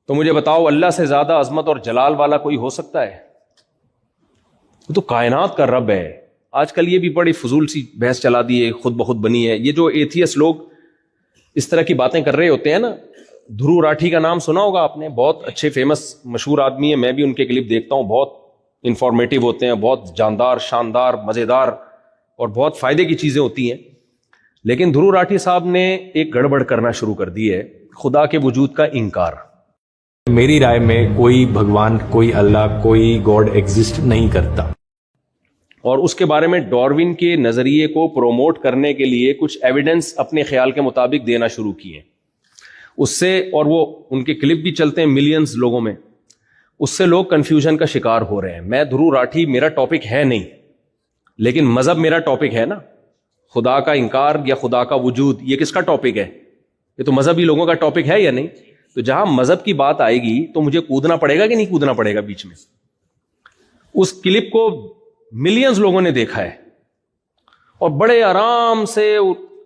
تو مجھے بتاؤ اللہ سے زیادہ عظمت اور جلال والا کوئی ہو سکتا ہے؟ وہ تو کائنات کا رب ہے. آج کل یہ بھی بڑی فضول سی بحث چلا دی ہے, خود بخود بنی ہے. یہ جو ایتھیس لوگ اس طرح کی باتیں کر رہے ہوتے ہیں نا, دھرو راٹھی کا نام سنا ہوگا آپ نے, بہت اچھے فیمس مشہور آدمی ہیں, میں بھی ان کے کلپ دیکھتا ہوں, بہت انفارمیٹیو ہوتے ہیں, بہت جاندار, شاندار, مزیدار اور بہت فائدے کی چیزیں ہوتی ہیں. لیکن دھرو راٹھی صاحب نے ایک گڑبڑ کرنا شروع کر دی ہے, خدا کے وجود کا انکار. میری رائے میں کوئی بھگوان, کوئی اللہ, کوئی گاڈ ایگزسٹ نہیں کرتا. اور اس کے بارے میں ڈاروین کے نظریے کو پروموٹ کرنے کے لیے کچھ ایویڈنس اپنے خیال کے مطابق دینا شروع کیے اس سے, اور وہ ان کے کلپ بھی چلتے ہیں ملینز لوگوں میں. اس سے لوگ کنفیوژن کا شکار ہو رہے ہیں. میں دھرو راٹھی میرا ٹاپک ہے نہیں, لیکن مذہب میرا ٹاپک ہے نا. خدا کا انکار یا خدا کا وجود, یہ کس کا ٹاپک ہے؟ یہ تو مذہبی لوگوں کا ٹاپک ہے یا نہیں؟ تو جہاں مذہب کی بات آئے گی تو مجھے کودنا پڑے گا کہ نہیں کودنا پڑے گا بیچ میں؟ اس کلپ کو ملینز لوگوں نے دیکھا ہے اور بڑے آرام سے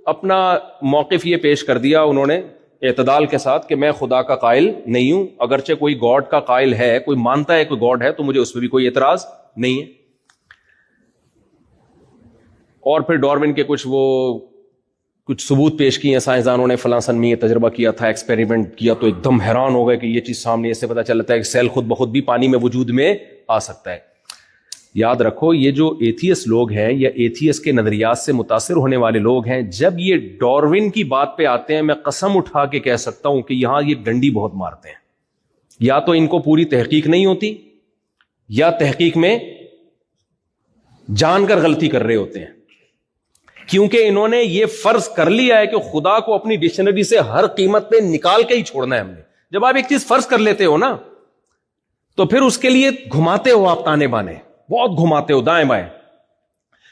اپنا موقف یہ پیش کر دیا انہوں نے اعتدال کے ساتھ کہ میں خدا کا قائل نہیں ہوں, اگرچہ کوئی گاڈ کا قائل ہے, کوئی مانتا ہے کوئی گاڈ ہے, تو مجھے اس پہ بھی کوئی اعتراض نہیں ہے. اور پھر ڈاروین کے کچھ ثبوت پیش کیے ہیں سائنسدانوں نے, فلاں سن میں یہ تجربہ کیا تھا, ایکسپیریمنٹ کیا, تو ایک دم حیران ہو گئے کہ یہ چیز سامنے, اس سے پتہ چلتا ہے کہ سیل خود بخود بھی پانی میں وجود میں آ سکتا ہے. یاد رکھو, یہ جو ایتھیس لوگ ہیں یا ایتھیس کے نظریات سے متاثر ہونے والے لوگ ہیں, جب یہ ڈاروین کی بات پہ آتے ہیں, میں قسم اٹھا کے کہہ سکتا ہوں کہ یہاں یہ ڈنڈی بہت مارتے ہیں. یا تو ان کو پوری تحقیق نہیں ہوتی, یا تحقیق میں جان کر غلطی کر رہے ہوتے ہیں, کیونکہ انہوں نے یہ فرض کر لیا ہے کہ خدا کو اپنی ڈکشنری سے ہر قیمت پہ نکال کے ہی چھوڑنا ہے ہم نے. جب آپ ایک چیز فرض کر لیتے ہو نا, تو پھر اس کے لیے گھماتے ہو آپ تانے بانے, بہت گھماتے ہو دائیں بائیں.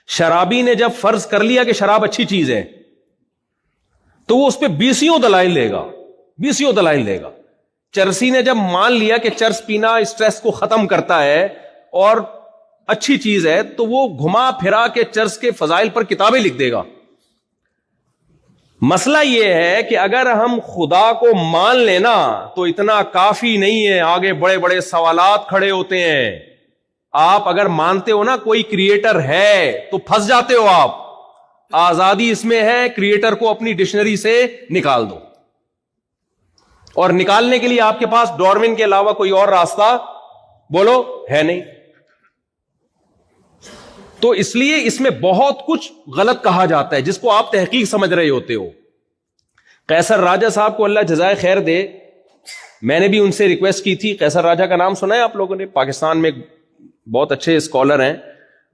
شرابی نے جب فرض کر لیا کہ شراب اچھی چیز ہے, تو وہ اس پہ بیسیوں دلائل لے گا, بیسیوں دلائل لے گا. چرسی نے جب مان لیا کہ چرس پینا اسٹریس کو ختم کرتا ہے اور اچھی چیز ہے, تو وہ گھما پھرا کے چرس کے فضائل پر کتابیں لکھ دے گا. مسئلہ یہ ہے کہ اگر ہم خدا کو مان لینا تو اتنا کافی نہیں ہے, آگے بڑے بڑے سوالات کھڑے ہوتے ہیں. آپ اگر مانتے ہو نا کوئی کریٹر ہے تو پھنس جاتے ہو آپ. آزادی اس میں ہے, کریٹر کو اپنی ڈکشنری سے نکال دو, اور نکالنے کے لیے آپ کے پاس ڈاروین کے علاوہ کوئی اور راستہ بولو ہے نہیں. تو اس لیے اس میں بہت کچھ غلط کہا جاتا ہے جس کو آپ تحقیق سمجھ رہے ہوتے ہو. قیصر راجہ صاحب کو اللہ جزائے خیر دے, میں نے بھی ان سے ریکویسٹ کی تھی. قیصر راجہ کا نام سنا ہے آپ لوگوں نے؟ پاکستان میں بہت اچھے اسکالر ہیں,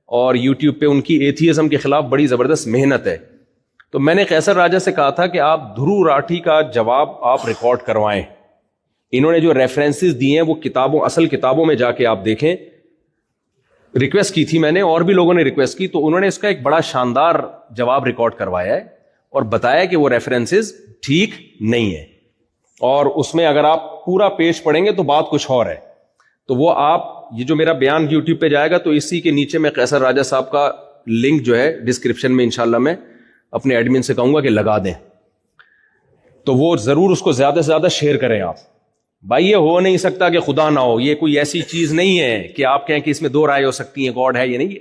اور یوٹیوب پہ ان کی ایتھیزم کے خلاف بڑی زبردست محنت ہے. تو میں نے قیصر راجہ سے کہا تھا کہ آپ دھرو راٹھی کا جواب آپ ریکارڈ کروائیں. انہوں نے جو ریفرنسز دیے ہیں وہ کتابوں, اصل کتابوں میں جا کے آپ دیکھیں. ریکویسٹ کی تھی میں نے, اور بھی لوگوں نے ریکویسٹ کی, تو انہوں نے اس کا ایک بڑا شاندار جواب ریکارڈ کروایا ہے اور بتایا کہ وہ ریفرنسز ٹھیک نہیں ہے. اور اس میں اگر آپ پورا پیج پڑھیں گے تو بات کچھ اور ہے. تو وہ آپ, یہ جو میرا بیان یوٹیوب پہ جائے گا تو اسی کے نیچے میں قیصر راجہ صاحب کا لنک جو ہے ڈسکرپشن میں انشاءاللہ میں اپنے ایڈمن سے کہوں گا کہ لگا دیں, تو وہ ضرور اس کو زیادہ سے زیادہ شیئر کریں آپ. بھائی یہ ہو نہیں سکتا کہ خدا نہ ہو, یہ کوئی ایسی چیز نہیں ہے کہ آپ کہیں کہ اس میں دو رائے ہو سکتی ہیں, گاڈ ہے یہ نہیں.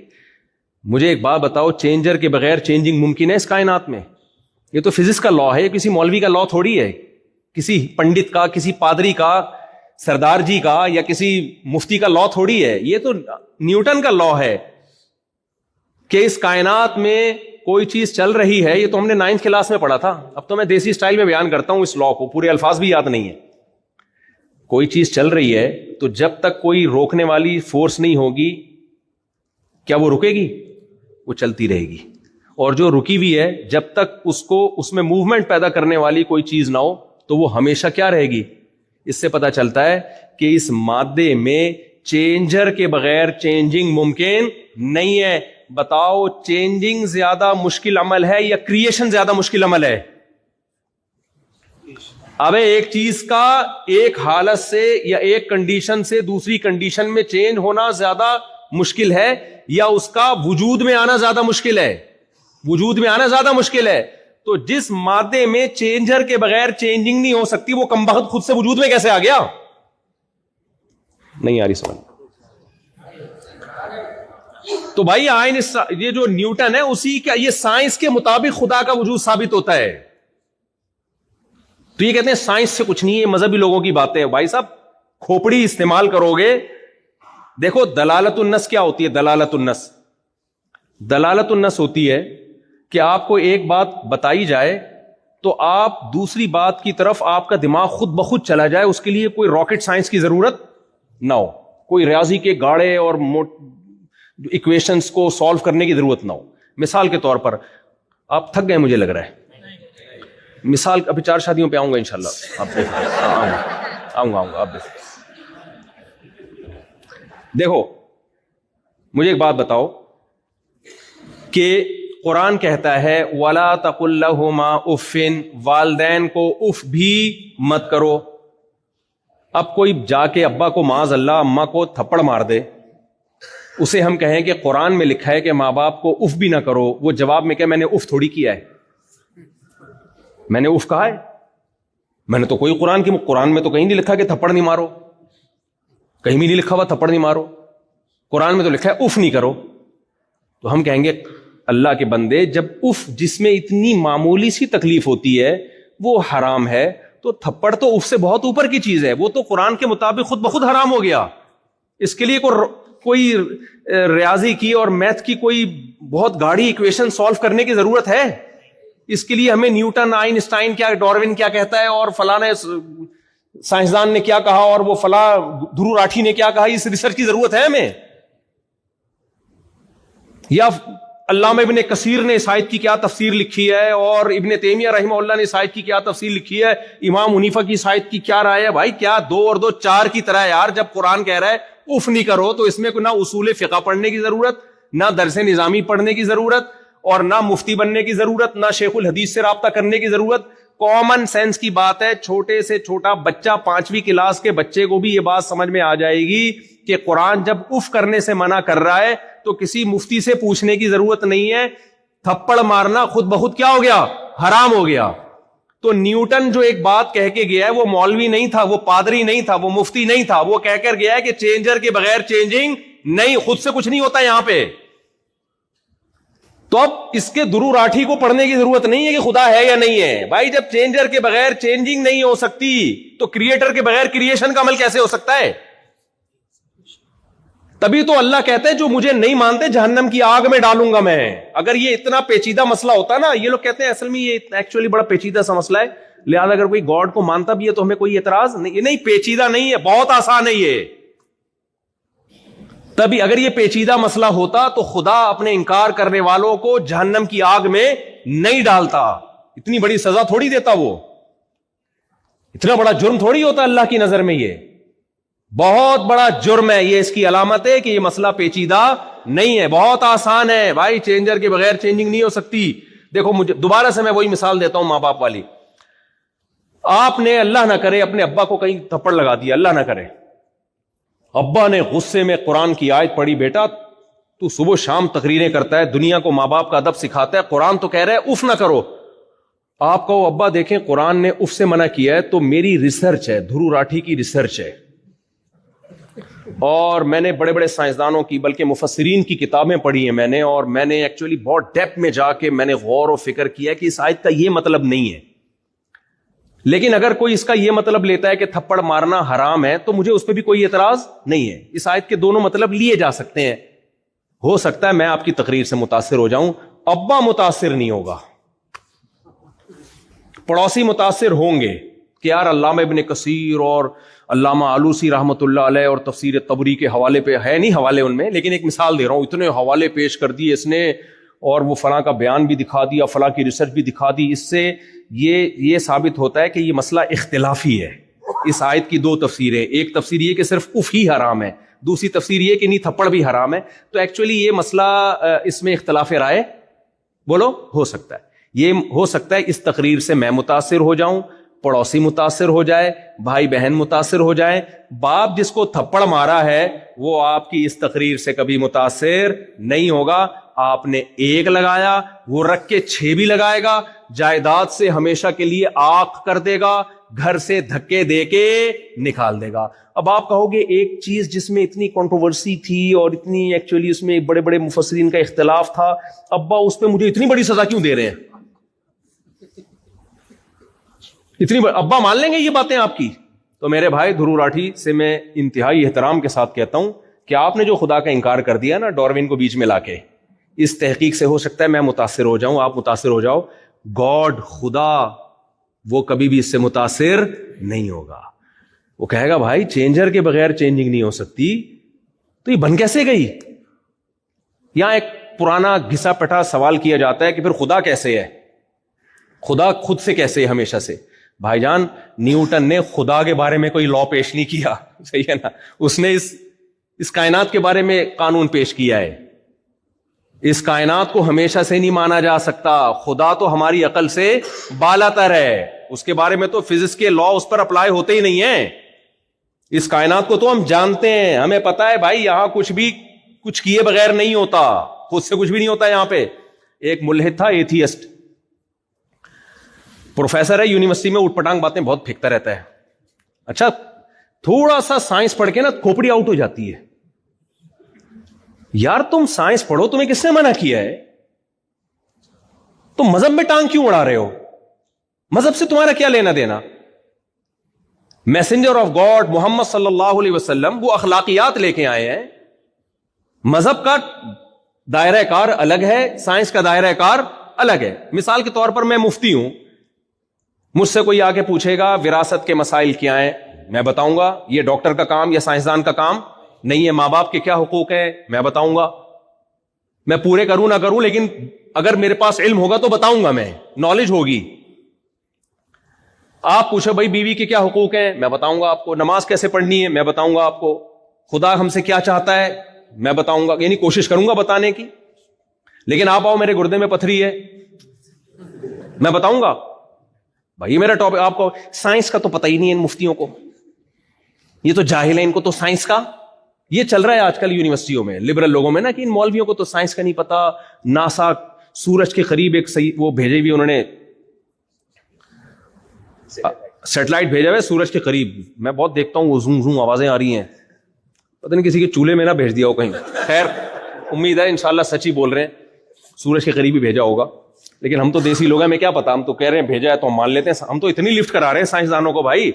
مجھے ایک بات بتاؤ, چینجر کے بغیر چینجنگ ممکن ہے اس کائنات میں؟ یہ تو فزکس کا لا ہے, یہ کسی مولوی کا لا تھوڑی ہے, کسی پنڈت کا, کسی پادری کا, سردار جی کا, یا کسی مفتی کا لا تھوڑی ہے. یہ تو نیوٹن کا لا ہے کہ اس کائنات میں کوئی چیز چل رہی ہے. یہ تو ہم نے 9th کلاس میں پڑھا تھا. اب تو میں دیسی سٹائل میں بیان کرتا ہوں اس لا کو, پورے الفاظ بھی یاد نہیں ہے. کوئی چیز چل رہی ہے تو جب تک کوئی روکنے والی فورس نہیں ہوگی, کیا وہ رکے گی؟ وہ چلتی رہے گی. اور جو رکی ہوئی ہے, جب تک اس میں موومنٹ پیدا کرنے والی کوئی چیز نہ ہو تو وہ ہمیشہ کیا رہے گی. اس سے پتا چلتا ہے کہ اس مادے میں چینجر کے بغیر چینجنگ ممکن نہیں ہے. بتاؤ, چینجنگ زیادہ مشکل عمل ہے یا کریشن زیادہ مشکل عمل ہے؟ اب ایک چیز کا ایک حالت سے یا ایک کنڈیشن سے دوسری کنڈیشن میں چینج ہونا زیادہ مشکل ہے, یا اس کا وجود میں آنا زیادہ مشکل ہے؟ وجود میں آنا زیادہ مشکل ہے. تو جس مادے میں چینجر کے بغیر چینجنگ نہیں ہو سکتی, وہ کمبخت خود سے وجود میں کیسے آ گیا؟ نہیں آ رہی سمجھ. تو بھائی آئن یہ جو نیوٹن ہے اسی کا یہ سائنس کے مطابق خدا کا وجود ثابت ہوتا ہے. تو یہ کہتے ہیں سائنس سے کچھ نہیں ہے, مذہبی لوگوں کی باتیں. بھائی صاحب کھوپڑی استعمال کرو گے. دیکھو دلالت النص کیا ہوتی ہے؟ دلالت النص ہوتی ہے کہ آپ کو ایک بات بتائی جائے تو آپ دوسری بات کی طرف آپ کا دماغ خود بخود چلا جائے. اس کے لیے کوئی راکٹ سائنس کی ضرورت نہ ہو, کوئی ریاضی کے گاڑے اور ایکویشنز کو سالو کرنے کی ضرورت نہ ہو. مثال کے طور پر آپ تھک گئے مجھے لگ رہا ہے. مثال ابھی 4 شادیوں پہ آؤں گا انشاءاللہ. آؤں گا آپ دیکھو مجھے ایک بات بتاؤ کہ قرآن کہتا ہے وَلَا تَقُلْ لَهُمَا اُفٍّ, والدین کو اف بھی مت کرو. اب کوئی جا کے ابا کو معاذ اللہ اماں کو تھپڑ مار دے, اسے ہم کہیں کہ قرآن میں لکھا ہے کہ ماں باپ کو اف بھی نہ کرو, وہ جواب میں کہ میں نے اف تھوڑی کیا ہے, میں نے اف کہا ہے, میں نے تو کوئی قرآن میں تو کہیں نہیں لکھا کہ تھپڑ نہیں مارو, کہیں بھی نہیں لکھا ہوا تھپڑ نہیں مارو, قرآن میں تو لکھا ہے اف نہیں کرو. تو ہم کہیں گے اللہ کے بندے جب اف جس میں اتنی معمولی سی تکلیف ہوتی ہے وہ حرام ہے تو تھپڑ تو اف سے بہت اوپر کی چیز ہے, وہ تو قرآن کے مطابق خود بخود حرام ہو گیا. اس کے لیے کوئی ریاضی کی اور میتھ کی کوئی بہت گاڑی ایکویشن سالو کرنے کی ضرورت ہے؟ اس کے لیے ہمیں نیوٹن, آئنسٹائن کیا, ڈاروین کیا کہتا ہے اور فلاں سائنسدان نے کیا کہا اور وہ فلاں دھرو راٹھی نے کیا کہا, اس ریسرچ کی ضرورت ہے ہمیں؟ یا علامہ ابن کثیر نے اس آیت کی کیا تفسیر لکھی ہے اور ابن تیمیہ رحمہ اللہ نے اس آیت کی کیا تفسیر لکھی ہے, امام حنیفہ کی اس آیت کی کیا رائے ہے؟ بھائی کیا 2 اور 2 4 کی طرح یار. جب قرآن کہہ رہا ہے اف نہیں کرو تو اس میں نہ اصول فقہ پڑھنے کی ضرورت, نہ درس نظامی پڑھنے کی ضرورت, اور نہ مفتی بننے کی ضرورت, نہ شیخ الحدیث سے رابطہ کرنے کی ضرورت. کامن سینس کی بات ہے. چھوٹے سے چھوٹا بچہ 5ویں کلاس کے بچے کو بھی یہ بات سمجھ میں آ جائے گی کہ قرآن جب اف کرنے سے منع کر رہا ہے تو کسی مفتی سے پوچھنے کی ضرورت نہیں ہے. تھپڑ مارنا خود بخود کیا ہو گیا؟ حرام ہو گیا. تو نیوٹن جو ایک بات کہہ کے گیا ہے وہ مولوی نہیں تھا, وہ پادری نہیں تھا, وہ مفتی نہیں تھا, وہ کہہ کر گیا ہے کہ چینجر کے بغیر چینجنگ نہیں, خود سے کچھ نہیں ہوتا یہاں پہ. تو اب اس کے درو راٹھی کو پڑھنے کی ضرورت نہیں ہے کہ خدا ہے یا نہیں ہے. بھائی جب چینجر کے بغیر چینجنگ نہیں ہو سکتی تو کریٹر کے بغیر کریشن کا عمل کیسے ہو سکتا ہے؟ تبھی تو اللہ کہتے ہیں جو مجھے نہیں مانتے جہنم کی آگ میں ڈالوں گا میں. اگر یہ اتنا پیچیدہ مسئلہ ہوتا نا, یہ لوگ کہتے ہیں اصل میں یہ ایکچولی بڑا پیچیدہ سا مسئلہ ہے, لہذا اگر کوئی گاڈ کو مانتا بھی ہے تو ہمیں کوئی اعتراض نہیں. یہ نہیں, پیچیدہ نہیں ہے, بہت آسان ہے یہ. تبھی اگر یہ پیچیدہ مسئلہ ہوتا تو خدا اپنے انکار کرنے والوں کو جہنم کی آگ میں نہیں ڈالتا, اتنی بڑی سزا تھوڑی دیتا, وہ اتنا بڑا جرم تھوڑی ہوتا اللہ کی نظر میں. یہ بہت بڑا جرم ہے. یہ اس کی علامت ہے کہ یہ مسئلہ پیچیدہ نہیں ہے, بہت آسان ہے. بھائی چینجر کے بغیر چینجنگ نہیں ہو سکتی. دیکھو مجھے دوبارہ سے میں وہی مثال دیتا ہوں ماں باپ والی. آپ نے اللہ نہ کرے اپنے ابا کو کہیں تھپڑ لگا دیا, اللہ نہ کرے, ابا نے غصے میں قرآن کی آیت پڑھی, بیٹا تو صبح شام تقریریں کرتا ہے, دنیا کو ماں باپ کا ادب سکھاتا ہے, قرآن تو کہہ رہا ہے اف نہ کرو. آپ کہو ابا دیکھیں قرآن نے اف سے منع کیا ہے تو میری ریسرچ ہے, دھرو راٹھی کی ریسرچ ہے, اور میں نے بڑے بڑے سائنسدانوں کی بلکہ مفسرین کی کتابیں پڑھی ہیں میں نے, اور میں نے ایکچولی بہت ڈیپتھ میں جا کے میں نے غور و فکر کیا کہ اس آیت کا یہ مطلب نہیں ہے. لیکن اگر کوئی اس کا یہ مطلب لیتا ہے کہ تھپڑ مارنا حرام ہے تو مجھے اس پہ بھی کوئی اعتراض نہیں ہے. اس آیت کے دونوں مطلب لیے جا سکتے ہیں. ہو سکتا ہے میں آپ کی تقریر سے متاثر ہو جاؤں, ابا متاثر نہیں ہوگا, پڑوسی متاثر ہوں گے کہ یار علامہ ابن کثیر اور علامہ آلوسی رحمت اللہ علیہ اور تفسیر طبری کے حوالے پہ ہے نہیں حوالے ان میں, لیکن ایک مثال دے رہا ہوں, اتنے حوالے پیش کر دیے اس نے اور وہ فلاں کا بیان بھی دکھا دیا, فلاں کی ریسرچ بھی دکھا دی. اس سے یہ ثابت ہوتا ہے کہ یہ مسئلہ اختلافی ہے. اس آیت کی 2 تفسیریں, ایک تفسیر یہ کہ صرف اف ہی حرام ہے, دوسری تفسیر یہ کہ نہیں تھپڑ بھی حرام ہے. تو ایکچولی یہ مسئلہ اس میں اختلاف رائے بولو ہو سکتا ہے. یہ ہو سکتا ہے اس تقریر سے میں متاثر ہو جاؤں, پڑوسی متاثر ہو جائے, بھائی بہن متاثر ہو جائے. باپ جس کو تھپڑ مارا ہے وہ آپ کی اس تقریر سے کبھی متاثر نہیں ہوگا. آپ نے 1 لگایا, وہ رکھ کے 6 بھی لگائے گا, جائیداد سے ہمیشہ کے لیے آنکھ کر دے گا, گھر سے دھکے دے کے نکال دے گا. اب آپ کہو گے ایک چیز جس میں اتنی کنٹروورسی تھی اور اتنی ایکچولی اس میں بڑے بڑے مفسرین کا اختلاف تھا, ابا اس پہ مجھے اتنی بڑی سزا کیوں دے رہے ہیں؟ ابا مان لیں گے یہ باتیں آپ کی؟ تو میرے بھائی دھرو راٹھی سے میں انتہائی احترام کے ساتھ کہتا ہوں کہ آپ نے جو خدا کا انکار کر دیا نا ڈاروین کو بیچ میں لا کے, اس تحقیق سے ہو سکتا ہے میں متاثر ہو جاؤں, آپ متاثر ہو جاؤ, گاڈ خدا وہ کبھی بھی اس سے متاثر نہیں ہوگا. وہ کہے گا بھائی چینجر کے بغیر چینجنگ نہیں ہو سکتی, تو یہ بن کیسے گئی؟ یہاں ایک پرانا گھسا پٹا سوال کیا جاتا ہے کہ پھر خدا کیسے ہے, خدا خود سے کیسے ہے ہمیشہ سے؟ بھائی جان نیوٹن نے خدا کے بارے میں کوئی لا پیش نہیں کیا, صحیح ہے نا, اس نے اس کائنات کے بارے میں قانون پیش کیا ہے. اس کائنات کو ہمیشہ سے نہیں مانا جا سکتا, خدا تو ہماری عقل سے بالا تر ہے, اس کے بارے میں تو فزکس کے لا اس پر اپلائی ہوتے ہی نہیں ہیں. اس کائنات کو تو ہم جانتے ہیں, ہمیں پتا ہے بھائی یہاں کچھ بھی کچھ کیے بغیر نہیں ہوتا, خود سے کچھ بھی نہیں ہوتا. یہاں پہ ایک ملحد تھا, ایتھیسٹ, پروفیسر ہے یونیورسٹی میں, اٹھ پٹانگ باتیں بہت پھینکتا رہتا ہے. اچھا تھوڑا سا سائنس پڑھ کے نا کھوپڑی آؤٹ ہو جاتی ہے. یار تم سائنس پڑھو, تمہیں کس نے منع کیا ہے؟ تم مذہب میں ٹانگ کیوں اڑا رہے ہو؟ مذہب سے تمہارا کیا لینا دینا؟ میسنجر آف گاڈ محمد صلی اللہ علیہ وسلم وہ اخلاقیات لے کے آئے ہیں. مذہب کا دائرہ کار الگ ہے, سائنس کا دائرہ کار الگ ہے. مثال کے طور پر میں مفتی ہوں, مجھ سے کوئی آ کے پوچھے گا وراثت کے مسائل کیا ہیں, میں بتاؤں گا یہ ڈاکٹر کا کام یا سائنسدان کا کام نہیں ہے. ماں باپ کے کیا حقوق ہیں میں بتاؤں گا, میں پورے کروں نہ کروں, لیکن اگر میرے پاس علم ہوگا تو بتاؤں گا, میں نالج ہوگی. آپ پوچھو بھائی بیوی کے کیا حقوق ہیں, میں بتاؤں گا آپ کو. نماز کیسے پڑھنی ہے میں بتاؤں گا آپ کو. خدا ہم سے کیا چاہتا ہے میں بتاؤں گا, یعنی کوشش کروں گا بتانے کی. لیکن آپ آؤ میرے گردے میں پتھری ہے میں بتاؤں گا بھائی میرا ٹاپک. آپ کو سائنس کا تو پتہ ہی نہیں ہے ان مفتیوں کو, یہ تو جاہل ہے, ان کو تو سائنس کا, یہ چل رہا ہے آج کل یونیورسٹیوں میں لبرل لوگوں میں نا کہ ان مولویوں کو تو سائنس کا نہیں پتا. ناسا سورج کے قریب ایک وہ بھیجے ہوئے, انہوں نے سیٹلائٹ بھیجا ہوا ہے سورج کے قریب. میں بہت دیکھتا ہوں وہ زوم زوم آوازیں آ رہی ہیں, پتہ نہیں کسی کے چولہے میں نہ بھیج دیا ہو کہیں. خیر امید ہے انشاءاللہ سچ ہی بول رہے ہیں, سورج کے قریب ہی بھیجا ہوگا. لیکن ہم تو دیسی لوگ ہیں, ہمیں کیا پتا, ہم تو کہہ رہے ہیں بھیجا ہے تو ہم مان لیتے ہیں. ہم تو اتنی لفٹ کرا رہے ہیں سائنسدانوں کو بھائی.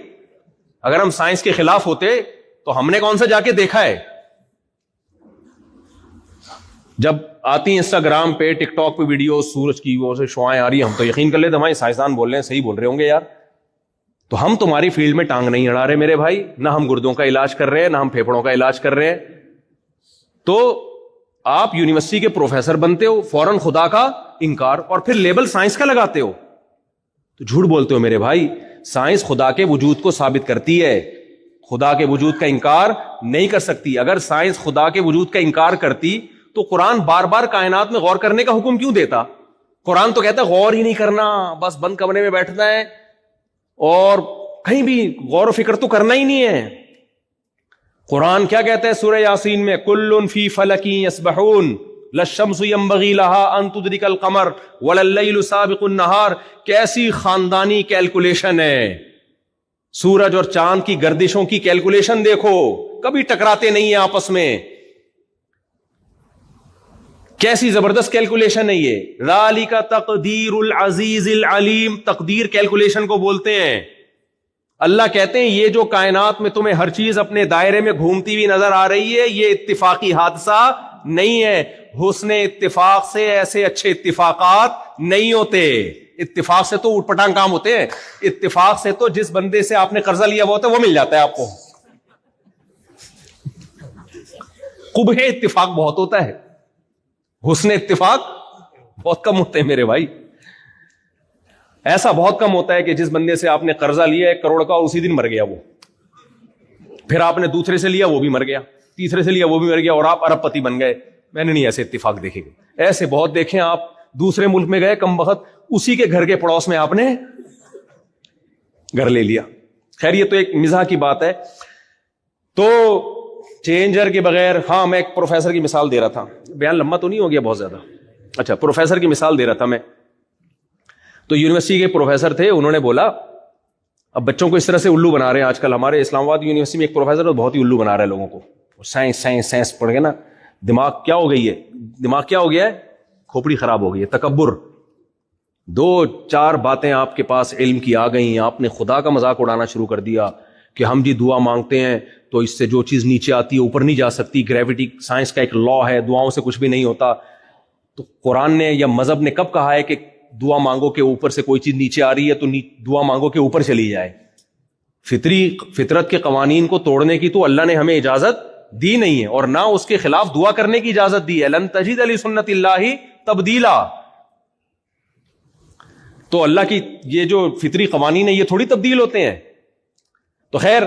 اگر ہم سائنس کے خلاف ہوتے تو ہم نے کون سا جا کے دیکھا ہے؟ جب آتی انسٹاگرام پہ ٹک ٹاک پہ ویڈیو سورج کی وہ سے شعائیں آ رہی ہیں, ہم تو یقین کر لیتے ہمارے سائنسدان بول رہے ہیں, صحیح بول رہے ہوں گے یار. تو ہم تمہاری فیلڈ میں ٹانگ نہیں اڑا رہے میرے بھائی, نہ ہم گردوں کا علاج کر رہے ہیں, نہ ہم پھیپڑوں کا علاج کر رہے ہیں. تو آپ یونیورسٹی کے پروفیسر بنتے ہو, فوراً خدا کا انکار, اور پھر لیبل سائنس کا لگاتے ہو, تو جھوٹ بولتے ہو میرے بھائی. سائنس خدا کے وجود کو ثابت کرتی ہے, خدا کے وجود کا انکار نہیں کر سکتی. اگر سائنس خدا کے وجود کا انکار کرتی تو قرآن بار بار کائنات میں غور کرنے کا حکم کیوں دیتا؟ قرآن تو کہتا ہے غور ہی نہیں کرنا, بس بند کمرے میں بیٹھنا ہے اور کہیں بھی غور و فکر تو کرنا ہی نہیں ہے. قرآن کیا کہتا ہے سورہ یاسین میں, کل فی فلک یسبحون للشمس ينبغي لها ان تدرك القمر ولا الليل سابق النهار. کیسی خاندانی کیلکولیشن ہے, سورج اور چاند کی گردشوں کی کیلکولیشن دیکھو, کبھی ٹکراتے نہیں ہیں آپس میں. کیسی زبردست کیلکولیشن ہے یہ. ذالک تقدیر العزیز العلیم, تقدیر کیلکولیشن کو بولتے ہیں. اللہ کہتے ہیں یہ جو کائنات میں تمہیں ہر چیز اپنے دائرے میں گھومتی ہوئی نظر آ رہی ہے, یہ اتفاقی حادثہ نہیں ہے. حسن اتفاق سے ایسے اچھے اتفاقات نہیں ہوتے. اتفاق سے تو اٹھ پٹانگ کام ہوتے ہیں, اتفاق سے تو جس بندے سے آپ نے قرضہ لیا ہوا ہوتا ہے وہ مل جاتا ہے آپ کو. قبح اتفاق بہت ہوتا ہے, حسن اتفاق بہت کم ہوتے ہیں میرے بھائی. ایسا بہت کم ہوتا ہے کہ جس بندے سے آپ نے قرضہ لیا 1 کروڑ کا, اسی دن مر گیا وہ, پھر آپ نے دوسرے سے لیا وہ بھی مر گیا, تیسرے سے لیا وہ بھی مر گیا, اور آپ ارب پتی بن گئے. میں نے نہیں ایسے اتفاق دیکھے, ایسے بہت دیکھیں. آپ دوسرے ملک میں گئے کم بخت, اسی کے گھر کے پڑوس میں آپ نے گھر لے لیا. خیر یہ تو ایک مزاح کی بات ہے. تو چینجر کے بغیر, ہاں میں ایک پروفیسر کی مثال دے رہا تھا, بیان لمبا تو نہیں ہو گیا بہت زیادہ. اچھا پروفیسر کی مثال دے رہا تھا میں. تو یونیورسٹی کے پروفیسر تھے, انہوں نے بولا اب بچوں کو اس طرح سے الو بنا رہے ہیں آج کل. ہمارے اسلام آباد یونیورسٹی میں ایک پروفیسر بہت ہی الو بنا رہا ہے لوگوں کو. سائنس سائنس سائنس پڑھ کے نا دماغ کیا ہو گئی ہے, دماغ کیا ہو گیا ہے, کھوپڑی خراب ہو گئی ہے. تکبر, 2-4 باتیں آپ کے پاس علم کی آ گئی, آپ نے خدا کا مذاق اڑانا شروع کر دیا کہ ہم جی دعا مانگتے ہیں تو اس سے جو چیز نیچے آتی ہے اوپر نہیں جا سکتی, گریوٹی سائنس کا ایک لا ہے, دعاؤں سے کچھ بھی نہیں ہوتا. تو قرآن نے یا مذہب نے کب کہا ہے کہ دعا مانگو کہ اوپر سے کوئی چیز نیچے آ رہی ہے تو دعا مانگو کہ اوپر چلی جائے؟ فطرت کے قوانین کو توڑنے کی تو اللہ نے ہمیں اجازت دی نہیں ہے, اور نہ اس کے خلاف دعا کرنے کی اجازت دی ہے. لن تجد لسنت اللہ تبدیلا. تو اللہ کی یہ جو فطری قوانین ہیں یہ تھوڑی تبدیل ہوتے ہیں. تو خیر,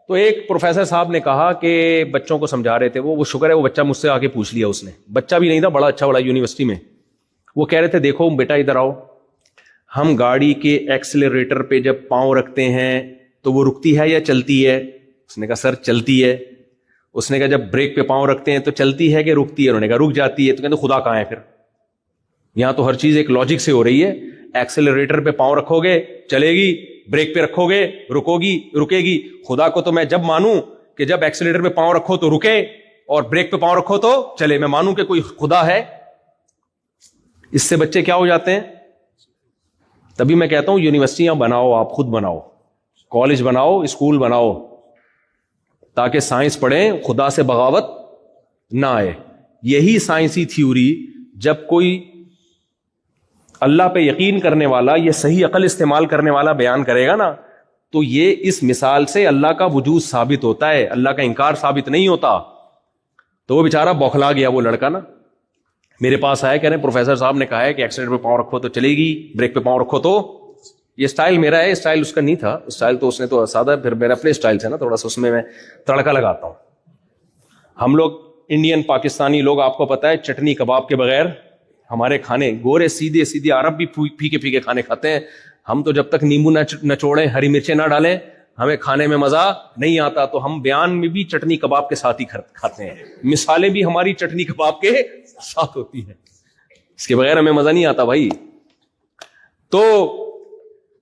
تو ایک پروفیسر صاحب نے کہا کہ بچوں کو سمجھا رہے تھے, وہ شکر ہے وہ بچہ مجھ سے آ کے پوچھ لیا, اس نے, بچہ بھی نہیں تھا, بڑا اچھا بڑا یونیورسٹی میں. وہ کہہ رہے تھے دیکھو بیٹا ادھر آؤ, ہم گاڑی کے ایکسلریٹر پہ جب پاؤں رکھتے ہیں تو وہ رکتی ہے یا چلتی ہے؟ اس نے کہا سر چلتی ہے. اس نے کہا جب بریک پہ پاؤں رکھتے ہیں تو چلتی ہے کہ رکتی ہے؟ انہوں نے کہا رک جاتی ہے. تو کہتے خدا کہاں ہے پھر؟ یہاں تو ہر چیز ایک لاجک سے ہو رہی ہے. ایکسلریٹر پہ پاؤں رکھو گے چلے گی, بریک پہ رکھو گے رکے گی. خدا کو تو میں جب مانوں کہ جب ایکسلریٹر پہ پاؤں رکھو تو رکے اور بریک پہ پاؤں رکھو تو چلے, میں مانوں کہ کوئی خدا ہے. اس سے بچے کیا ہو جاتے ہیں؟ تبھی میں کہتا ہوں یونیورسٹیاں بناؤ, آپ خود بناؤ, کالج بناؤ, اسکول بناؤ, تاکہ سائنس پڑھیں, خدا سے بغاوت نہ آئے. یہی سائنسی تھیوری جب کوئی اللہ پہ یقین کرنے والا, یہ صحیح عقل استعمال کرنے والا بیان کرے گا نا, تو یہ اس مثال سے اللہ کا وجود ثابت ہوتا ہے, اللہ کا انکار ثابت نہیں ہوتا. تو وہ بیچارہ بوکھلا گیا وہ لڑکا نا, میرے پاس آیا, کہہ رہے پروفیسر صاحب نے کہا ہے کہ ایکسیلیٹر پہ پاؤں رکھو تو چلے گی, بریک پہ پاؤں رکھو تو. یہ سٹائل میرا ہے, سٹائل اس کا نہیں تھا. سٹائل تو اس نے تو سادہ, پھر میرا اپنے سٹائل سے نا تھوڑا سا اس میں تڑکا لگاتا ہوں. ہم لوگ انڈین پاکستانی لوگ, آپ کو پتا ہے, چٹنی کباب کے بغیر ہمارے کھانے, گورے سیدھے عرب بھی پھیکے کھانے کھاتے ہیں. ہم تو جب تک نیمبو نہ چوڑیں, ہری مرچیں نہ ڈالیں, ہمیں کھانے میں مزہ نہیں آتا. تو ہم بیان میں بھی چٹنی کباب کے ساتھ ہی کھاتے ہیں, مثالیں بھی ہماری چٹنی کباب کے ساتھ ہوتی ہیں, اس کے بغیر ہمیں مزہ نہیں آتا بھائی. تو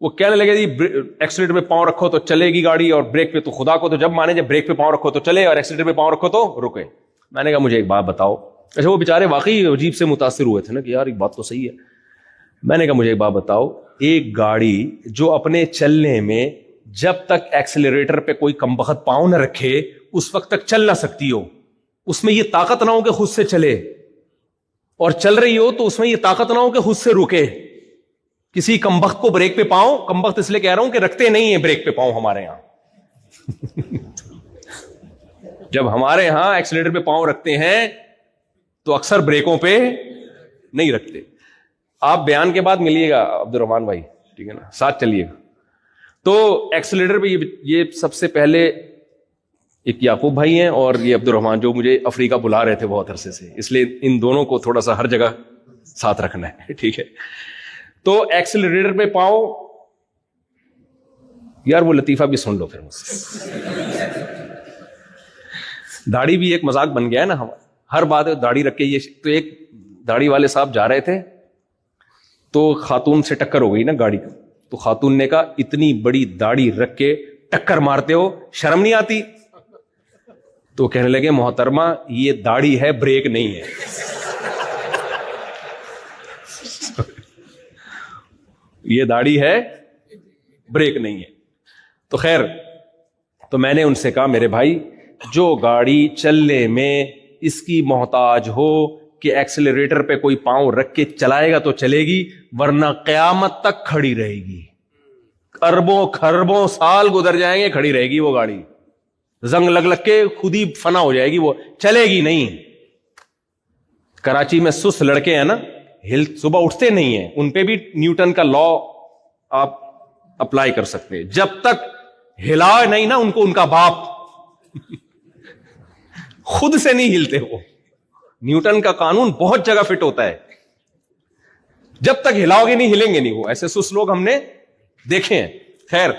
وہ کہنے لگے جی ایکسیلیٹر پہ پاؤں رکھو تو چلے گی گاڑی, اور بریک پہ, تو خدا کو تو جب مانے جب بریک پہ پاؤں رکھو تو چلے اور ایکسیلیٹر پہ پاؤں رکھو تو رکے. میں نے کہا مجھے ایک بات بتاؤ. اچھا, وہ بیچارے واقعی عجیب سے متاثر ہوئے تھے نا کہ یار ایک بات تو صحیح ہے. میں نے کہا مجھے ایک بات بتاؤ, ایک گاڑی جو اپنے چلنے میں جب تک ایکسیلریٹر پہ کوئی کمبخت پاؤں نہ رکھے اس وقت تک چل نہ سکتی ہو, اس میں یہ طاقت نہ ہو کہ خود سے چلے, اور چل رہی ہو تو اس میں یہ طاقت نہ ہو کہ خود سے رکے. کسی کمبخت کو بریک پہ پاؤں, کمبخت اس لیے کہہ رہا ہوں کہ رکھتے نہیں ہیں بریک پہ پاؤں ہمارے یہاں. جب ہمارے یہاں ایکسیلریٹر پہ پاؤں رکھتے ہیں تو اکثر بریکوں پہ نہیں رکھتے. آپ بیان کے بعد ملیے گا عبد الرحمان بھائی, ٹھیک ہے نا, ساتھ چلیے گا. تو ایکسیلریٹر پہ یہ سب سے پہلے ایک یعقوب بھائی ہیں اور یہ عبد الرحمان جو مجھے افریقہ بلا رہے تھے بہت عرصے سے, اس لیے ان دونوں کو تھوڑا سا ہر جگہ ساتھ رکھنا ہے, ٹھیک ہے. تو ایکسیلریٹر پہ پاؤں, یار وہ لطیفہ بھی سن لو پھر مجھ سے. داڑھی بھی ایک مذاق بن گیا ہے نا, ہر بات داڑھی رکھ کے. یہ تو ایک داڑھی والے صاحب جا رہے تھے تو خاتون سے ٹکر ہو گئی نا گاڑی کا, تو خاتون نے کہا اتنی بڑی داڑھی رکھ کے ٹکر مارتے ہو, شرم نہیں آتی؟ تو کہنے لگے محترمہ یہ داڑھی ہے, بریک نہیں ہے. یہ داڑھی ہے, بریک نہیں ہے. تو خیر, تو میں نے ان سے کہا میرے بھائی جو گاڑی چلنے میں اس کی محتاج ہو کہ ایکسیلریٹر پہ کوئی پاؤں رکھ کے چلائے گا تو چلے گی, ورنہ قیامت تک کھڑی رہے گی. اربوں خربوں سال گزر جائیں گے, کھڑی رہے گی وہ گاڑی, زنگ لگ کے خود ہی فنا ہو جائے گی, وہ چلے گی نہیں. کراچی میں سست لڑکے ہیں نا, صبح اٹھتے نہیں ہیں, ان پہ بھی نیوٹن کا لا آپ اپلائی کر سکتے. جب تک ہلا نہیں نا ان کو ان کا باپ, خود سے نہیں ہلتے وہ. نیوٹن کا قانون بہت جگہ فٹ ہوتا ہے, جب تک ہلاؤ گے نہیں ہلیں گے نہیں وہ. ایسے سست لوگ ہم نے دیکھے ہیں. خیر,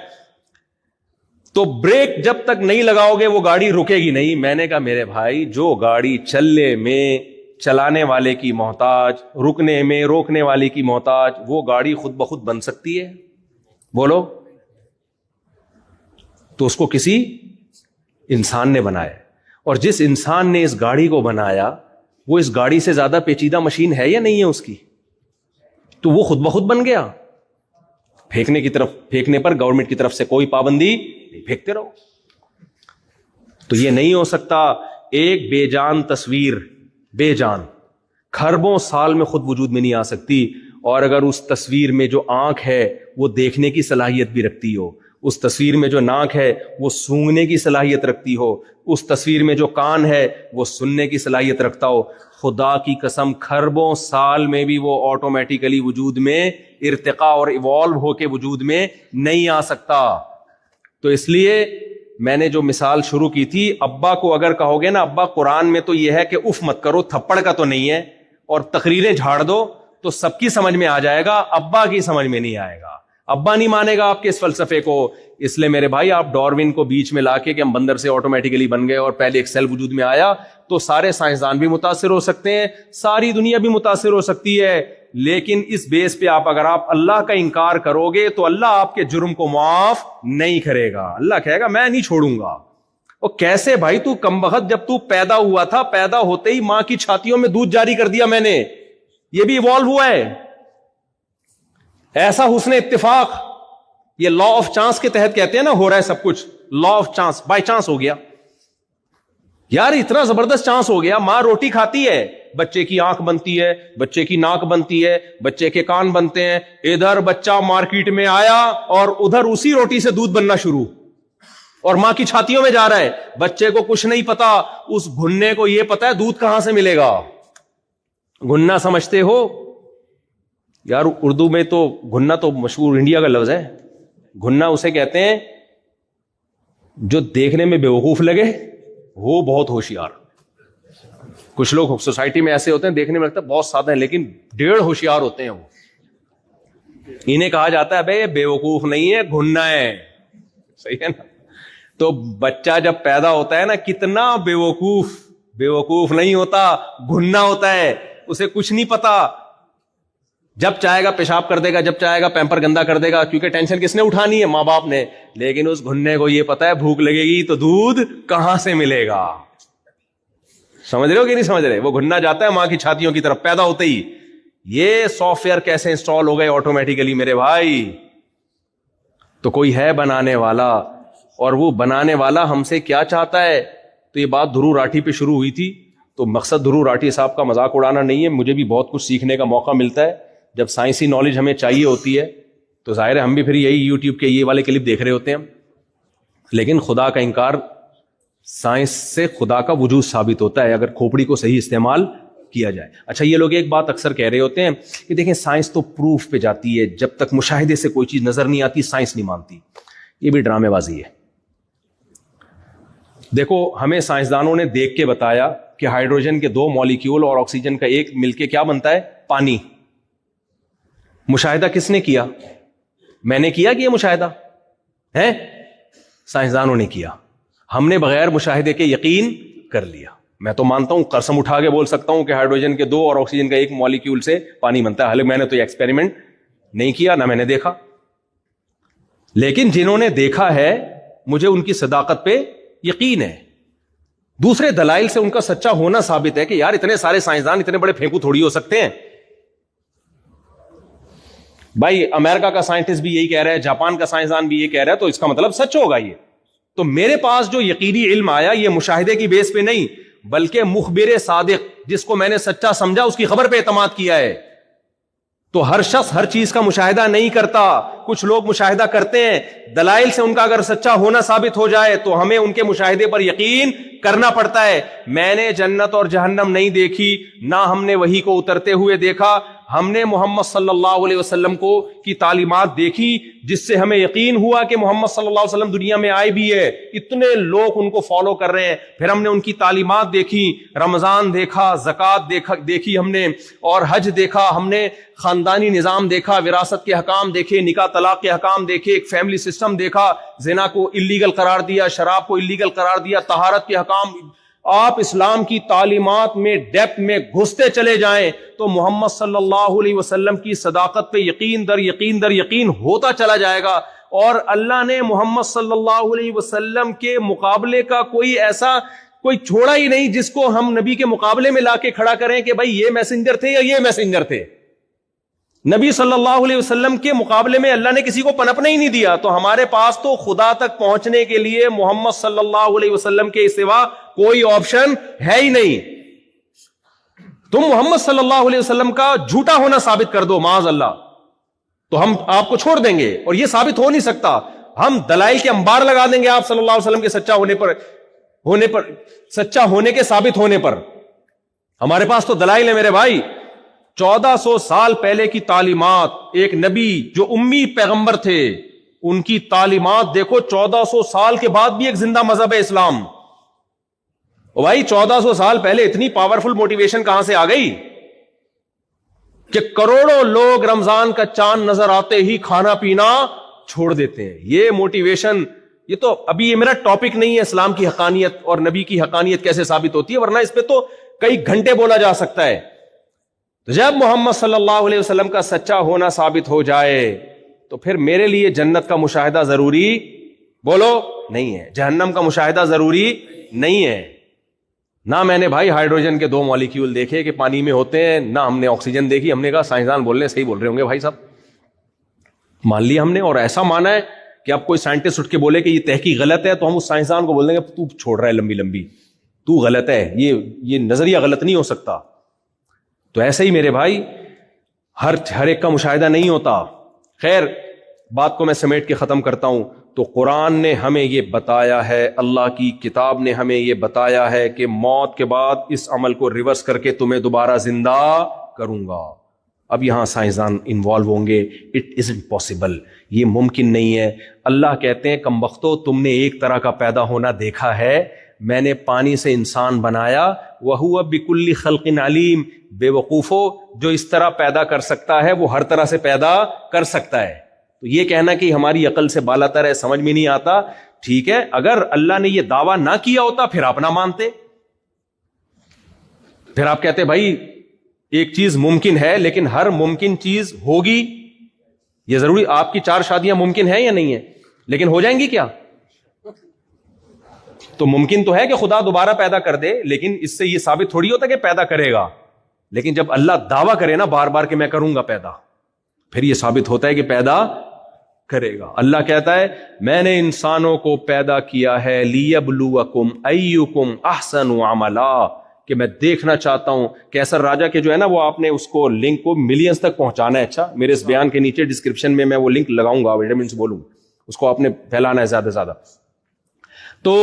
تو بریک جب تک نہیں لگاؤ گے وہ گاڑی رکے گی نہیں. میں نے کہا میرے بھائی جو گاڑی چلنے میں چلانے والے کی محتاج, رکنے میں روکنے والے کی محتاج, وہ گاڑی خود بخود بن سکتی ہے؟ بولو. تو اس کو کسی انسان نے بنایا, اور جس انسان نے اس گاڑی کو بنایا وہ اس گاڑی سے زیادہ پیچیدہ مشین ہے یا نہیں ہے اس کی, تو وہ خود بخود بن گیا. پھینکنے پر گورنمنٹ کی طرف سے کوئی پابندی نہیں, پھینکتے رہو. تو یہ نہیں ہو سکتا. ایک بے جان تصویر, بے جان, کھربوں سال میں خود وجود میں نہیں آ سکتی, اور اگر اس تصویر میں جو آنکھ ہے وہ دیکھنے کی صلاحیت بھی رکھتی ہو, اس تصویر میں جو ناک ہے وہ سونگھنے کی صلاحیت رکھتی ہو, اس تصویر میں جو کان ہے وہ سننے کی صلاحیت رکھتا ہو, خدا کی قسم کھربوں سال میں بھی وہ آٹومیٹیکلی وجود میں ارتقاء اور ایوالو ہو کے وجود میں نہیں آ سکتا. تو اس لیے میں نے جو مثال شروع کی تھی, ابا کو اگر کہو گے نا ابا قرآن میں تو یہ ہے کہ اف مت کرو, تھپڑ کا تو نہیں ہے, اور تقریریں جھاڑ دو, تو سب کی سمجھ میں آ جائے گا, ابا کی سمجھ میں نہیں آئے گا. ابا نہیں مانے گا آپ کے اس فلسفے کو. اس لیے میرے بھائی آپ ڈاروین کو بیچ میں لا کے کہ ہم بندر سے آٹومیٹیکلی بن گئے اور پہلے ایک سیل وجود میں آیا, تو سارے سائنسدان بھی متاثر ہو سکتے ہیں, ساری دنیا بھی متاثر ہو سکتی ہے, لیکن اس بیس پہ اگر آپ اللہ کا انکار کرو گے تو اللہ آپ کے جرم کو معاف نہیں کرے گا. اللہ کہے گا میں نہیں چھوڑوں گا. اور کیسے بھائی, تو کمبخت جب تو پیدا ہوا تھا, پیدا ہوتے ہی ماں کی چھاتیوں میں دودھ جاری کر دیا میں نے, یہ بھی ایوالو ہوا ہے. ایسا حسن اتفاق, یہ لا آف چانس کے تحت کہتے ہیں نا, ہو رہا ہے سب کچھ, law of chance, by chance ہو گیا یار, اتنا زبردست چانس ہو گیا. ماں روٹی کھاتی ہے, بچے کی آنکھ بنتی ہے, بچے کی ناک بنتی ہے, بچے کے کان بنتے ہیں, ادھر بچہ مارکیٹ میں آیا اور ادھر اسی روٹی سے دودھ بننا شروع, اور ماں کی چھاتیوں میں جا رہا ہے. بچے کو کچھ نہیں پتا, اس گھننے کو یہ پتا ہے دودھ کہاں سے ملے گا. گھننا سمجھتے ہو یار, اردو میں تو گھننا تو مشہور انڈیا کا لفظ ہے. گھننا اسے کہتے ہیں جو دیکھنے میں بیوقوف لگے وہ بہت ہوشیار. کچھ لوگ سوسائٹی میں ایسے ہوتے ہیں دیکھنے میں لگتا ہے بہت سادہ ہیں لیکن 1.5 ہوشیار ہوتے ہیں. وہ انہیں کہا جاتا ہے بھائی یہ بیوقوف نہیں ہے, گھننا ہے. صحیح ہے نا. تو بچہ جب پیدا ہوتا ہے نا, کتنا بیوقوف نہیں ہوتا, گھننا ہوتا ہے, اسے کچھ نہیں پتا. جب چاہے گا پیشاب کر دے گا, جب چاہے گا پیمپر گندا کر دے گا, کیونکہ ٹینشن کس نے اٹھانی ہے, ماں باپ نے. لیکن اس گھننے کو یہ پتا ہے بھوک لگے گی تو دودھ کہاں سے ملے گا. سمجھ رہے ہو کہ نہیں سمجھ رہے؟ وہ گھننا جاتا ہے ماں کی چھاتیوں کی طرف پیدا ہوتے ہی. یہ سافٹ ویئر کیسے انسٹال ہو گئے آٹومیٹیکلی میرے بھائی؟ تو کوئی ہے بنانے والا, اور وہ بنانے والا ہم سے کیا چاہتا ہے. تو یہ بات دھرو راٹھی پہ شروع ہوئی تھی, تو مقصد دھرو راٹھی صاحب کا مذاق اڑانا نہیں ہے, مجھے بھی بہت کچھ سیکھنے کا موقع ملتا ہے. جب سائنسی نالج ہمیں چاہیے ہوتی ہے تو ظاہر ہے ہم بھی پھر یہی یوٹیوب کے یہ والے کلپ دیکھ رہے ہوتے ہیں. لیکن خدا کا انکار, سائنس سے خدا کا وجود ثابت ہوتا ہے اگر کھوپڑی کو صحیح استعمال کیا جائے. اچھا, یہ لوگ ایک بات اکثر کہہ رہے ہوتے ہیں کہ دیکھیں سائنس تو پروف پہ جاتی ہے, جب تک مشاہدے سے کوئی چیز نظر نہیں آتی سائنس نہیں مانتی. یہ بھی ڈرامے بازی ہے. دیکھو, ہمیں سائنسدانوں نے دیکھ کے بتایا کہ ہائیڈروجن کے 2 مالیکیول اور آکسیجن کا ایک مل کے کیا بنتا ہے, پانی. مشاہدہ کس نے کیا؟ میں نے کیا کہ یہ مشاہدہ ہے؟ سائنسدانوں نے کیا. ہم نے بغیر مشاہدے کے یقین کر لیا. میں تو مانتا ہوں, قسم اٹھا کے بول سکتا ہوں کہ ہائیڈروجن کے 2 اور آکسیجن کا 1 مالیکیول سے پانی بنتا ہے. حالانکہ میں نے تو یہ ایکسپیریمنٹ نہیں کیا, نہ میں نے دیکھا. لیکن جنہوں نے دیکھا ہے مجھے ان کی صداقت پہ یقین ہے. دوسرے دلائل سے ان کا سچا ہونا ثابت ہے کہ یار اتنے سارے سائنسدان اتنے بڑے پھینکو تھوڑی ہو سکتے ہیں. بھائی امریکہ کا سائنٹسٹ بھی یہی کہہ رہا ہے, جاپان کا سائنسدان بھی یہ کہہ رہا ہے, تو اس کا مطلب سچ ہوگا یہ. تو میرے پاس جو یقینی علم آیا یہ مشاہدے کی بیس پہ نہیں بلکہ مخبر صادق, جس کو میں نے سچا سمجھا, اس کی خبر پہ اعتماد کیا ہے. تو ہر شخص ہر چیز کا مشاہدہ نہیں کرتا. کچھ لوگ مشاہدہ کرتے ہیں, دلائل سے ان کا اگر سچا ہونا ثابت ہو جائے تو ہمیں ان کے مشاہدے پر یقین کرنا پڑتا ہے. میں نے جنت اور جہنم نہیں دیکھی, نہ ہم نے وحی کو اترتے ہوئے دیکھا. ہم نے محمد صلی اللہ علیہ وسلم کو کی تعلیمات دیکھی, جس سے ہمیں یقین ہوا کہ محمد صلی اللہ علیہ وسلم دنیا میں آئے بھی ہے, اتنے لوگ ان کو فالو کر رہے ہیں. پھر ہم نے ان کی تعلیمات دیکھی, رمضان دیکھا, زکوٰۃ دیکھی ہم نے, اور حج دیکھا ہم نے, خاندانی نظام دیکھا, وراثت کے حکام دیکھے, نکاح طلاق کے حکام دیکھے, ایک فیملی سسٹم دیکھا, زنا کو اللیگل قرار دیا, شراب کو اللیگل قرار دیا, طہارت کے حکام. آپ اسلام کی تعلیمات میں ڈیپتھ میں گھستے چلے جائیں تو محمد صلی اللہ علیہ وسلم کی صداقت پہ یقین در یقین در یقین ہوتا چلا جائے گا. اور اللہ نے محمد صلی اللہ علیہ وسلم کے مقابلے کا کوئی چھوڑا ہی نہیں جس کو ہم نبی کے مقابلے میں لا کے کھڑا کریں کہ بھائی یہ میسنجر تھے یا یہ میسنجر تھے. نبی صلی اللہ علیہ وسلم کے مقابلے میں اللہ نے کسی کو پنپنے ہی نہیں دیا. تو ہمارے پاس تو خدا تک پہنچنے کے لیے محمد صلی اللہ علیہ وسلم کے سوا کوئی آپشن ہے ہی نہیں. تم محمد صلی اللہ علیہ وسلم کا جھوٹا ہونا ثابت کر دو معاذ اللہ, تو ہم آپ کو چھوڑ دیں گے, اور یہ ثابت ہو نہیں سکتا. ہم دلائل کے انبار لگا دیں گے آپ صلی اللہ علیہ وسلم کے سچا ہونے کے ثابت ہونے پر. ہمارے پاس تو دلائل ہے میرے بھائی. 1400 سال پہلے کی تعلیمات, ایک نبی جو امی پیغمبر تھے ان کی تعلیمات دیکھو. 1400 سال کے بعد بھی ایک زندہ مذہب ہے اسلام. بھائی 1400 سال پہلے اتنی پاورفل موٹیویشن کہاں سے آ گئی کہ کروڑوں لوگ رمضان کا چاند نظر آتے ہی کھانا پینا چھوڑ دیتے ہیں. یہ موٹیویشن, یہ تو ابھی یہ میرا ٹاپک نہیں ہے اسلام کی حقانیت اور نبی کی حقانیت کیسے ثابت ہوتی ہے, ورنہ اس پہ تو کئی گھنٹے بولا جا سکتا ہے. تو جب محمد صلی اللہ علیہ وسلم کا سچا ہونا ثابت ہو جائے تو پھر میرے لیے جنت کا مشاہدہ ضروری بولو نہیں ہے, جہنم کا مشاہدہ ضروری نہیں ہے. نہ میں نے بھائی ہائیڈروجن کے 2 مالیکیول دیکھے کہ پانی میں ہوتے ہیں, نہ ہم نے آکسیجن دیکھی. ہم نے کہا سائنسدان بول رہے ہیں, صحیح بول رہے ہوں گے بھائی صاحب, مان لیا ہم نے. اور ایسا مانا ہے کہ اب کوئی سائنٹسٹ اٹھ کے بولے کہ یہ تحقیق غلط ہے تو ہم اس سائنسدان کو بول دیں گے تو چھوڑ رہا ہے لمبی, تو غلط ہے, یہ نظریہ غلط نہیں ہو سکتا. تو ایسے ہی میرے بھائی ہر ایک کا مشاہدہ نہیں ہوتا. خیر, بات کو میں سمیٹ کے ختم کرتا ہوں. تو قرآن نے ہمیں یہ بتایا ہے, اللہ کی کتاب نے ہمیں یہ بتایا ہے کہ موت کے بعد اس عمل کو ریورس کر کے تمہیں دوبارہ زندہ کروں گا. اب یہاں سائنسدان انوالو ہوں گے. اٹ ازنٹ پاسبل, یہ ممکن نہیں ہے. اللہ کہتے ہیں کم بختو, تم نے ایک طرح کا پیدا ہونا دیکھا ہے, میں نے پانی سے انسان بنایا. وَهُوَ بِكُلِّ خَلْقٍ عَلِيمٍ, بے وقوفو, جو اس طرح پیدا کر سکتا ہے وہ ہر طرح سے پیدا کر سکتا ہے. تو یہ کہنا کہ ہماری عقل سے بالاتر ہے سمجھ میں نہیں آتا. ٹھیک ہے, اگر اللہ نے یہ دعویٰ نہ کیا ہوتا پھر آپ نہ مانتے, پھر آپ کہتے بھائی ایک چیز ممکن ہے لیکن ہر ممکن چیز ہوگی یہ ضروری. آپ کی 4 شادیاں ممکن ہیں یا نہیں ہیں, لیکن ہو جائیں گی کیا؟ تو ممکن تو ہے کہ خدا دوبارہ پیدا کر دے, لیکن اس سے یہ ثابت تھوڑی ہوتا کہ پیدا کرے گا. لیکن جب اللہ دعویٰ کرے نا بار بار کہ میں کروں گا پیدا, پھر یہ ثابت ہوتا ہے کہ پیدا کرے گا. اللہ کہتا ہے میں نے انسانوں کو پیدا کیا ہے لیبلوکم ایکم احسن عملا, کہ میں دیکھنا چاہتا ہوں. کیسر راجہ کے جو ہے نا وہ آپ نے اس کو لنک کو ملینز تک پہنچانا ہے. اچھا, میرے اس بیان کے نیچے ڈسکرپشن میں وہ لنک لگاؤں گا, وٹامنس بولوں, اس کو آپ نے پھیلانا ہے زیادہ سے زیادہ. تو